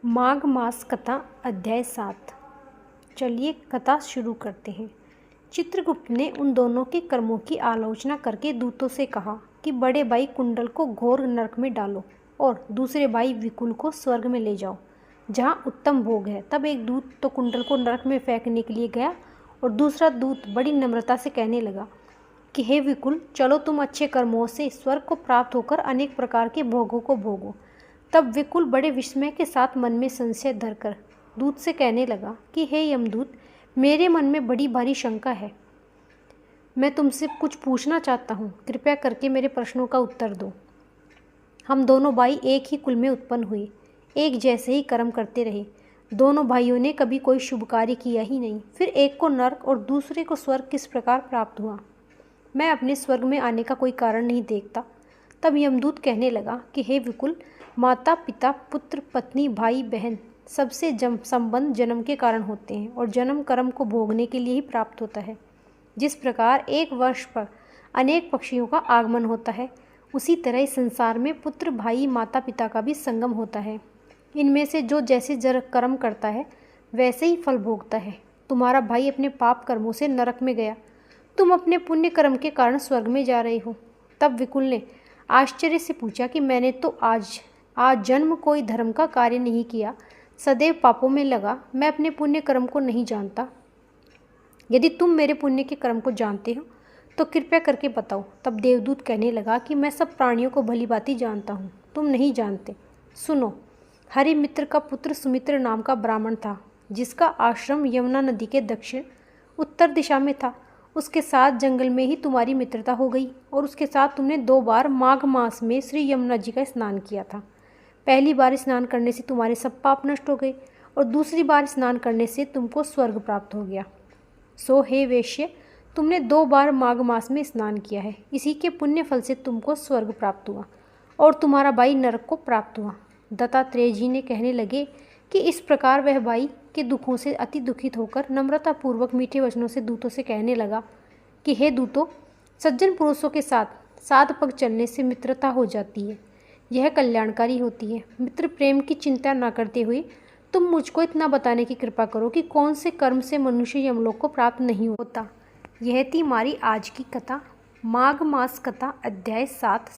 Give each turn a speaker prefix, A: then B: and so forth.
A: माघ मास कथा अध्याय 7। चलिए कथा शुरू करते हैं। चित्रगुप्त ने उन दोनों के कर्मों की आलोचना करके दूतों से कहा कि बड़े भाई कुंडल को घोर नरक में डालो और दूसरे भाई विकुल को स्वर्ग में ले जाओ जहाँ उत्तम भोग है। तब एक दूत तो कुंडल को नरक में फेंकने के लिए गया और दूसरा दूत बड़ी नम्रता से कहने लगा कि हे विकुल, चलो तुम अच्छे कर्मों से स्वर्ग को प्राप्त होकर अनेक प्रकार के भोगों को भोगो। तब विकुल बड़े विस्मय के साथ मन में संशय धरकर दूत से कहने लगा कि हे यमदूत, मेरे मन में बड़ी भारी शंका है। मैं तुमसे कुछ पूछना चाहता हूँ, कृपया करके मेरे प्रश्नों का उत्तर दो। हम दोनों भाई एक ही कुल में उत्पन्न हुए, एक जैसे ही कर्म करते रहे। दोनों भाइयों ने कभी कोई शुभ कार्य किया ही नहीं। फिर एक को नरक और दूसरे को स्वर्ग किस प्रकार प्राप्त हुआ? मैं अपने स्वर्ग में आने का कोई कारण नहीं देखता। तब यमदूत कहने लगा कि हे विकुल, माता पिता पुत्र पत्नी भाई बहन सबसे संबंध जन्म के कारण होते हैं और जन्म कर्म को भोगने के लिए ही प्राप्त होता है। जिस प्रकार एक वर्ष पर अनेक पक्षियों का आगमन होता है, उसी तरह इस संसार में पुत्र भाई माता पिता का भी संगम होता है। इनमें से जो जैसे कर्म करता है वैसे ही फल भोगता है। तुम्हारा भाई अपने पाप कर्मों से नरक में गया, तुम अपने पुण्य कर्म के कारण स्वर्ग में जा रहे हो। तब विकुल ने आश्चर्य से पूछा कि मैंने तो आज जन्म कोई धर्म का कार्य नहीं किया, सदैव पापों में लगा। मैं अपने पुण्य कर्म को नहीं जानता। यदि तुम मेरे पुण्य के कर्म को जानते हो तो कृपया करके बताओ। तब देवदूत कहने लगा कि मैं सब प्राणियों को भली भांति जानता हूँ, तुम नहीं जानते। सुनो, हरिमित्र का पुत्र सुमित्र नाम का ब्राह्मण था, जिसका आश्रम यमुना नदी के दक्षिण उत्तर दिशा में था। उसके साथ जंगल में ही तुम्हारी मित्रता हो गई और उसके साथ तुमने 2 बार माघ मास में श्री यमुना जी का स्नान किया था। पहली बार स्नान करने से तुम्हारे सब पाप नष्ट हो गए और दूसरी बार स्नान करने से तुमको स्वर्ग प्राप्त हो गया। सो हे वेश्य, तुमने 2 बार माघ मास में स्नान किया है, इसी के पुण्य फल से तुमको स्वर्ग प्राप्त हुआ और तुम्हारा भाई नरक को प्राप्त हुआ। दत्तात्रेय जी ने कहने लगे कि इस प्रकार वह भाई के दुखों से अति दुखित होकर नम्रतापूर्वक मीठे वचनों से दूतों से कहने लगा कि हे दूतों, सज्जन पुरुषों के साथ 7 पग चलने से मित्रता हो जाती है, यह कल्याणकारी होती है। मित्र प्रेम की चिंता न करते हुए तुम मुझको इतना बताने की कृपा करो कि कौन से कर्म से मनुष्य यमलोक को प्राप्त नहीं होता। यह थी हमारी आज की कथा, माघ मास कथा अध्याय 7।